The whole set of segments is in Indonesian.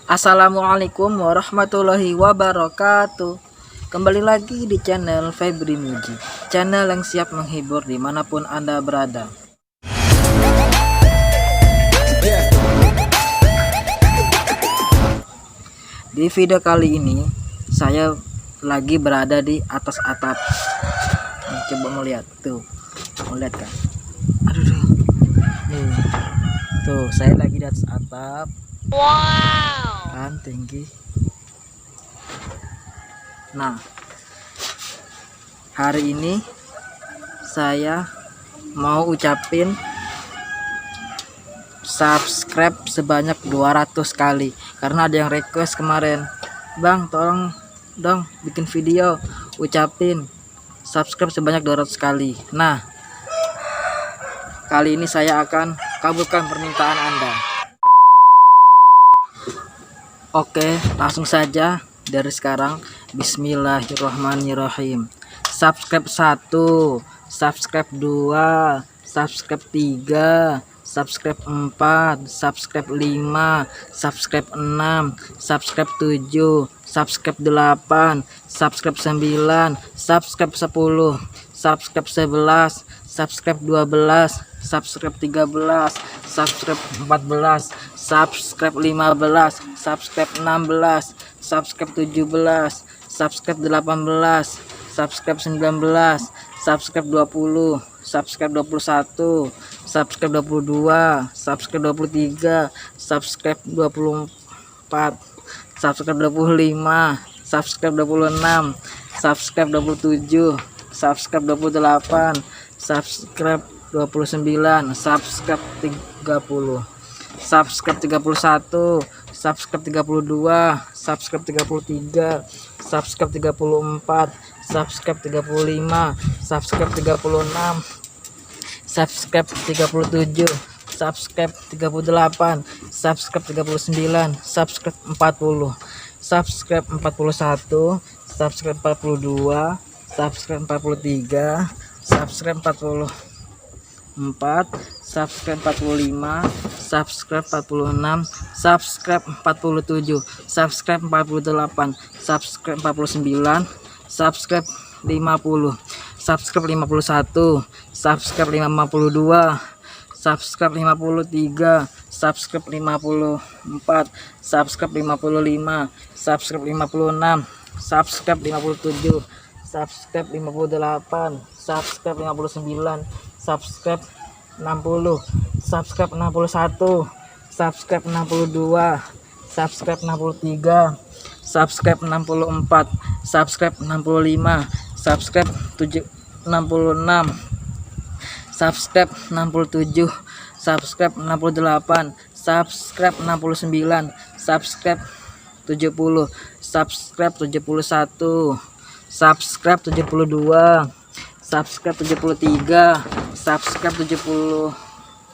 Assalamualaikum warahmatullahi wabarakatuh. Kembali lagi di channel Febri Muji, channel yang siap menghibur dimanapun Anda berada. Di video kali ini saya lagi berada di atas atap. Coba melihat tuh, melihat kan? Aduh, nih, tuh saya lagi di atas atap. Wow, Kan tinggi. Nah, hari ini saya mau ucapin subscribe sebanyak 200 kali karena ada yang request kemarin, Bang tolong dong bikin video ucapin subscribe sebanyak 200 kali. Nah, kali ini saya akan kabulkan permintaan Anda. Oke, langsung saja dari sekarang. Bismillahirrahmanirrahim. Subscribe 1, subscribe 2, subscribe 3, subscribe 4, subscribe 5, subscribe 6, subscribe 7, subscribe 8, subscribe 9, subscribe 10, subscribe 11, subscribe 12, subscribe 13, subscribe 14, subscribe 15, subscribe 16, subscribe 17, subscribe 18, subscribe 19, subscribe 20, subscribe 21, subscribe 22, subscribe 23, subscribe 24, subscribe 25, subscribe 26, subscribe 27, subscribe 28, subscribe 29, subscribe 30, subscribe 31, subscribe 32, subscribe 33, subscribe 34, subscribe 35, subscribe 36, subscribe 37, subscribe 38, subscribe 39, subscribe 40, subscribe 41, subscribe 42, subscribe 43, subscribe 44, subscribe 45, subscribe 46, subscribe 47, subscribe 48, subscribe 49, subscribe 50, subscribe 51, subscribe 52, subscribe 53, subscribe 54, subscribe 55, subscribe 56, subscribe 57, subscribe 58, subscribe 59, subscribe 60, subscribe 61, subscribe 62, subscribe 63, subscribe 64, subscribe 65, subscribe 66, subscribe 67, subscribe 68, subscribe 69, subscribe 70, subscribe 71, subscribe 72, subscribe 73, subscribe 74, subscribe 75, subscribe 76, subscribe 78, subscribe 79, subscribe 80, subscribe 81, subscribe 82, subscribe 83, subscribe 84,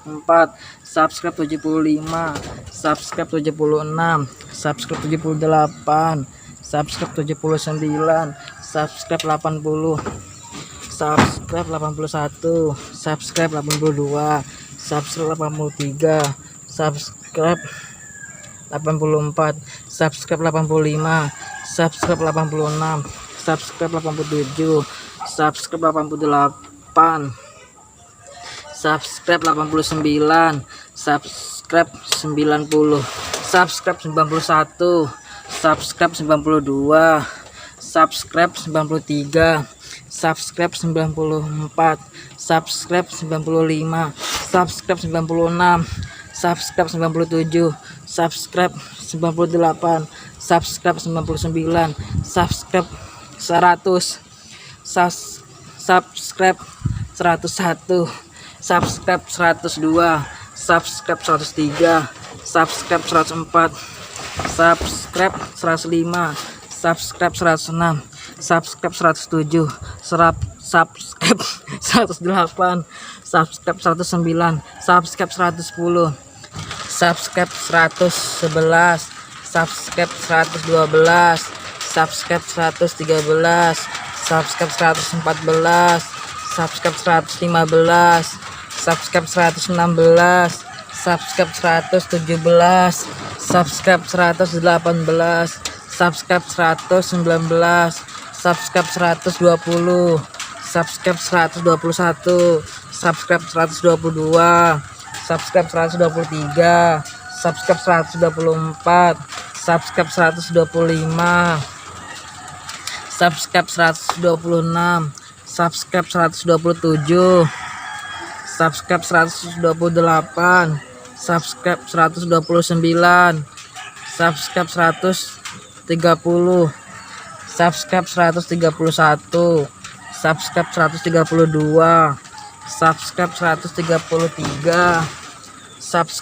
subscribe 85, subscribe 86, subscribe 87, subscribe 88, subscribe 89, subscribe 90, subscribe 91, subscribe 92, subscribe 93, subscribe 94, subscribe 95, subscribe 96, subscribe 97, subscribe 98, subscribe 99, subscribe 100, subscribe 101, subscribe 102, subscribe 103, subscribe 104, subscribe 105, subscribe 106, subscribe 107, subscribe 108, subscribe 109, subscribe 110, subscribe 111, subscribe 112, subscribe 113, subscribe 114, subscribe 115, subscribe 116, subscribe 117, subscribe 118, subscribe 119, subscribe 120, subscribe 121, subscribe 122, subscribe 123, subscribe 124, subscribe 125, subscribe 126, subscribe 127, subscribe 128, subscribe 129, subscribe 130, subscribe 131, subscribe 132, subscribe 133, subscribe 134, subscribe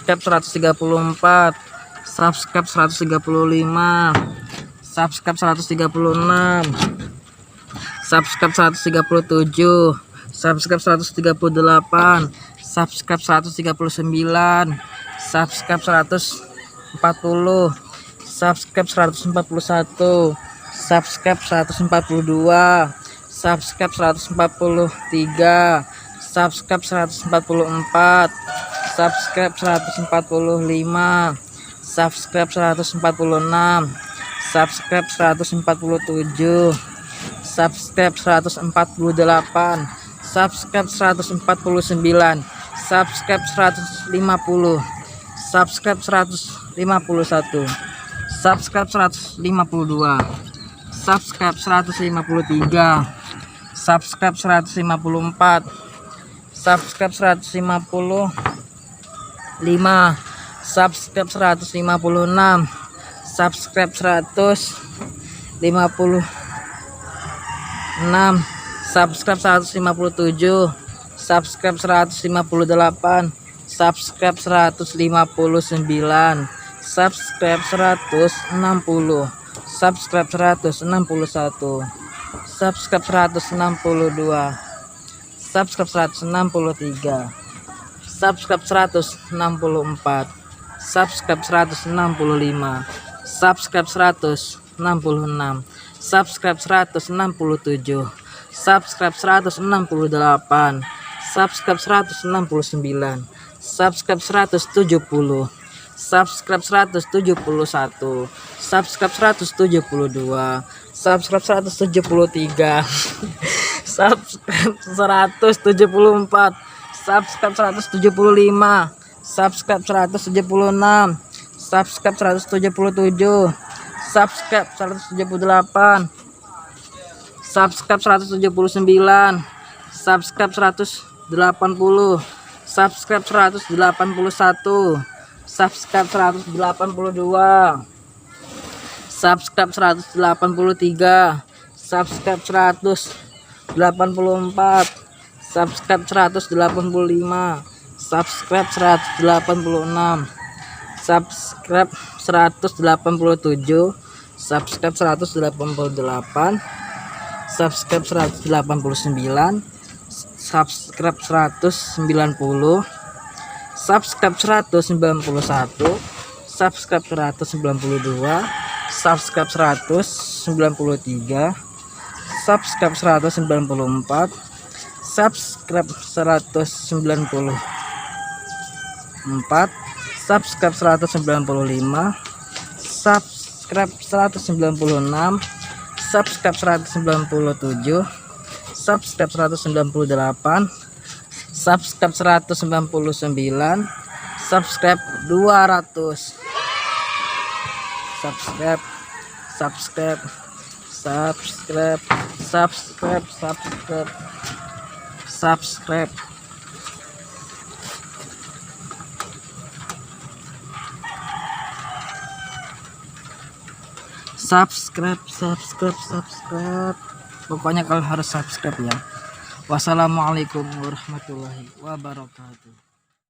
135, subscribe 136, subscribe 137, subscribe 138, subscribe 139, subscribe 140, subscribe 141, subscribe 142, subscribe 143, subscribe 144, subscribe 145, subscribe 146, subscribe 147, subscribe 148, subscribe 149, subscribe 150, subscribe 151, subscribe 152, subscribe 153, subscribe 154, subscribe 155, subscribe 156, subscribe 156, subscribe 157, subscribe 158, subscribe 159, subscribe 160, subscribe 161, subscribe 162, subscribe 163, subscribe 164, subscribe 165, subscribe 166, subscribe 167, subscribe 168, subscribe 169, subscribe 170, subscribe 171, subscribe 172, subscribe 173, subscribe 174, subscribe 175, subscribe 176, subscribe 177, subscribe 178, subscribe 179, subscribe 180, subscribe 181, subscribe 182, subscribe 183, subscribe 184, subscribe 185, subscribe 186, subscribe 187, subscribe 188, subscribe 189, subscribe 190, subscribe 191, subscribe 192, subscribe 193, subscribe 194, subscribe 194, subscribe 195, subscribe 196, subscribe 197, subscribe 198, subscribe 199, subscribe 200, subscribe, subscribe, subscribe, subscribe, subscribe, subscribe. Subscribe. Pokoknya kalau harus subscribe ya. Wassalamualaikum warahmatullahi wabarakatuh.